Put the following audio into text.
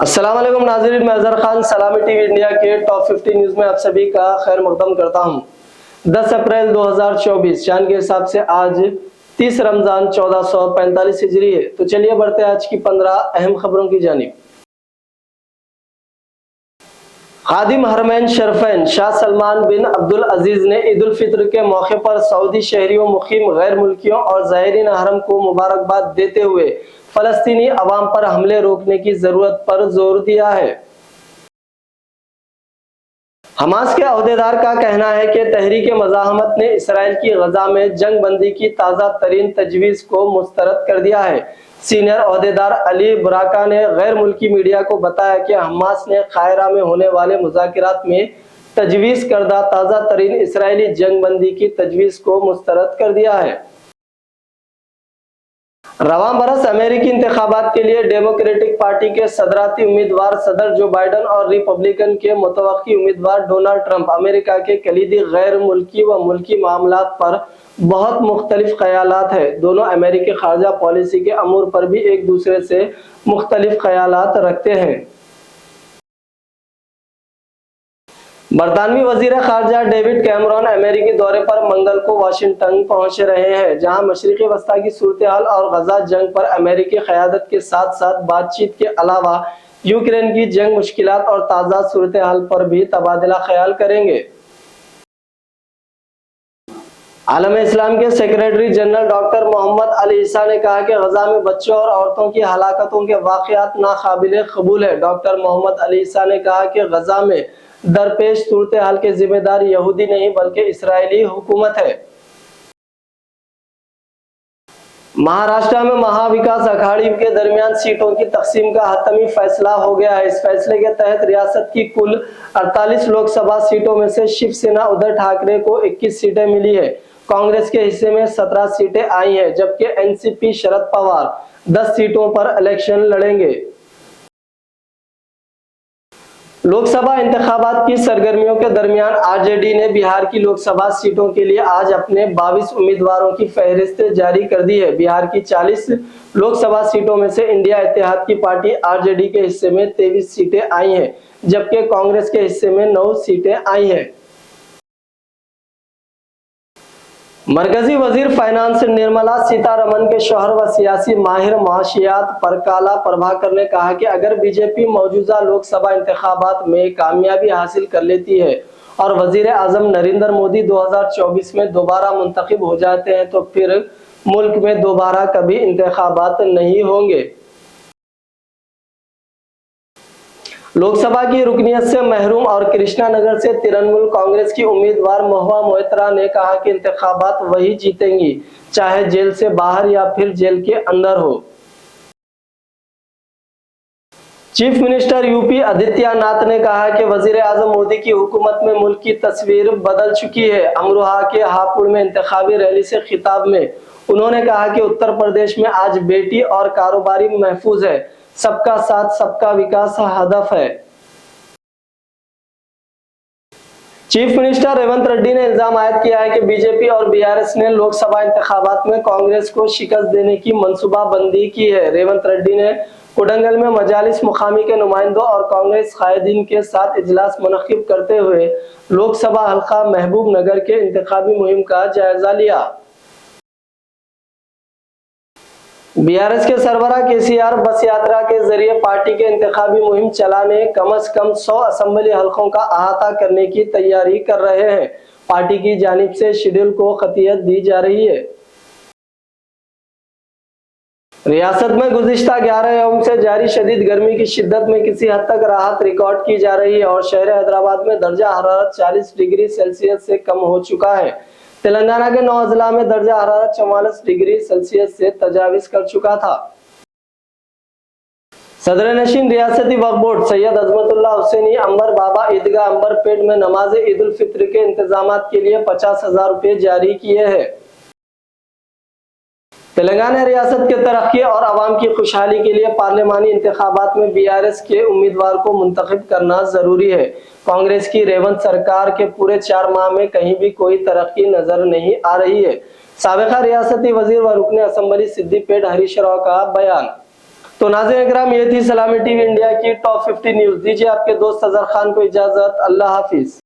अस्सलाम वालेकुम नाज़रीन, मैं अजहर खान सलामी टीवी इंडिया के टॉप 50 न्यूज में आप सभी का खैर मकदम करता हूं। 10 अप्रैल 2024 चांद के हिसाब से आज 30 रमजान 1445 हिजरी है। तो चलिए बढ़ते हैं आज की 15 अहम खबरों की जानिब। खादिम हरमैन शरफैन शाह सलमान बिन अब्दुल अजीज ने ईद उल फित्र के मौके पर सऊदी शहरियों, मुकीम गैर मुल्कियों और ज़ायरीन हरम को मुबारकबाद देते हुए फलस्तीनी अवाम पर हमले रोकने की जरूरत पर जोर दिया है। हमास के अहदेदार का कहना है कि तहरीक मज़ाहमत ने इसराइल की गजा में जंग बंदी की ताज़ा तरीन तजवीज़ को मुस्तरद कर दिया है। सीनियर अहदेदार अली बुराका ने गैर मुल्की मीडिया को बताया कि हमास ने कायरा में होने वाले मुज़ाकिरात में तजवीज़ करदा ताज़ा तरीन इसराइली जंग बंदी की तजवीज़ को मुस्तरद कर दिया है। रवां बरस अमेरिकी इंतखाबात के लिए डेमोक्रेटिक पार्टी के सदराती उम्मीदवार सदर जो बाइडन और रिपब्लिकन के मुतवक्की उम्मीदवार डोनाल्ड ट्रंप अमेरिका के कलीदी गैर मुल्की व मुल्की मामलात पर बहुत मुख्तलिफ ख्यालात है। दोनों अमेरिकी खारजा पॉलिसी के अमूर पर भी एक दूसरे से मुख्तलिफ ख्यालात रखते हैं। बरतानवी वजीर खारजा डेविड कैमरॉन अमेरिकी दौरे पर मंगल को वाशिंगटन पहुंच रहे हैं, जहां मशरिकी वस्ता की सूरत हाल और गजा जंग पर अमेरिकी क़यादत के साथ साथ बातचीत के अलावा यूक्रेन की जंग मुश्किलात और ताज़ा सूरत हाल पर भी तबादला ख्याल करेंगे। आलम इस्लाम के secretary general doctor Mohammad Ali Isa ने कहा कि गजा में बच्चों और औरतों की हलाकतों के वाक़यात नाकाबिले कबूल है। डॉक्टर मोहम्मद अली ईसा ने कहा कि गजा में दरपेश सूरत हाल के जिम्मेदार यहूदी नहीं बल्कि इसराइली हुकूमत है। महाराष्ट्र में महाविकास अघाड़ी के दरमियान सीटों की तकसीम का हतमी फैसला हो गया है। इस फैसले के तहत रियासत की कुल 48 लोकसभा सीटों में से शिवसेना उद्धव ठाकरे को 21 सीटें मिली है। कांग्रेस के हिस्से में 17 सीटें आई हैं, जबकि एनसीपी शरद पवार 10 सीटों पर इलेक्शन लड़ेंगे। लोकसभा इंतखाबात की सरगर्मियों के दरमियान आरजेडी ने बिहार की लोकसभा सीटों के लिए आज अपने 22 उम्मीदवारों की फहरिस्त जारी कर दी है। बिहार की 40 लोकसभा सीटों में से इंडिया इत्तेहाद की पार्टी आरजेडी के हिस्से में 23 सीटें आई हैं, जबकि कांग्रेस के हिस्से में 9 सीटें आई हैं। मरकजी वजीर फाइनेंस निर्मला सीतारमन के शौहर व सियासी माहिर माशियात परकाला प्रभाकर ने कहा कि अगर बीजेपी मौजूदा लोकसभा इंतखाबात में कामयाबी हासिल कर लेती है और वजीर आजम नरेंद्र मोदी 2024 में दोबारा मुंतखब हो जाते हैं तो फिर मुल्क में दोबारा कभी इंतखाबात नहीं होंगे। लोकसभा की रुकनियत से महरूम और कृष्णानगर से तृणमूल कांग्रेस की उम्मीदवार महुआ मोइत्रा ने कहा कि इंतखाबात वही जीतेंगी, चाहे जेल से बाहर या फिर जेल के अंदर हो। चीफ मिनिस्टर यूपी आदित्यनाथ ने कहा कि वजीर आजम मोदी की हुकूमत में मुल्क की तस्वीर बदल चुकी है। अमरोहा के हापुड़ में इंतखाबी रैली से खिताब में उन्होंने कहा कि उत्तर प्रदेश में आज बेटी और कारोबारी महफूज है, सबका साथ सबका विकास हदफ है। चीफ मिनिस्टर रेवंत रेड्डी ने इल्जाम आयद किया है कि बीजेपी और बीआरएस ने लोकसभा इंतखाबात में कांग्रेस को शिकस्त देने की मंसूबाबंदी की है। रेवंत रेड्डी ने कोडंगल में मजालिस मुकामी के नुमाइंदों और कांग्रेस कायदीन के साथ इजलास मुनक्किब करते हुए लोकसभा हल्का महबूब नगर के इंतखाबी मुहिम का जायजा लिया। बीआरएस के सरबराह केसीआर बस यात्रा के जरिए पार्टी के इंतखाबी मुहिम चलाने कम से कम 100 असेंबली हलकों का अहाता करने की तैयारी कर रहे हैं। पार्टी की जानिब से शेड्यूल को खतियत दी जा रही है। रियासत में गुज़िश्ता 11 यौम से जारी शदीद गर्मी की शिद्दत में किसी हद तक राहत रिकॉर्ड की जा रही है और शहर हैदराबाद में दर्जा हरारत 40 डिग्री सेल्सियस से कम हो चुका है। तेलंगाना के 9 जिला में दर्जा हरारत 44 डिग्री सेल्सियस से तजाविज कर चुका था। सदर नशीन रियासती वक्फ बोर्ड सैयद अजमतुल्लाह हुसैनी अंबर बाबा ईदगाह अंबरपेट में नमाज ईद उल फित्र के इंतजामात के लिए 50,000 रुपए जारी किए हैं। तेलंगाना रियासत के तरक्की और आवाम की खुशहाली के लिए पार्लिमानी इंतखाबात में बीआरएस के उम्मीदवार को मुंतखब करना जरूरी है। कांग्रेस की रेवंत सरकार के पूरे 4 माह में कहीं भी कोई तरक्की नजर नहीं आ रही है। साबिका रियासती वजीर व रुकने असेंबली सिद्दीपेट हरीश राव का बयान। तो नाज़रीन इकराम, ये थी सलामी टीवी इंडिया की टॉप 50 न्यूज। दीजिए आपके दोस्त अजहर खान को इजाजत। अल्लाह हाफिज।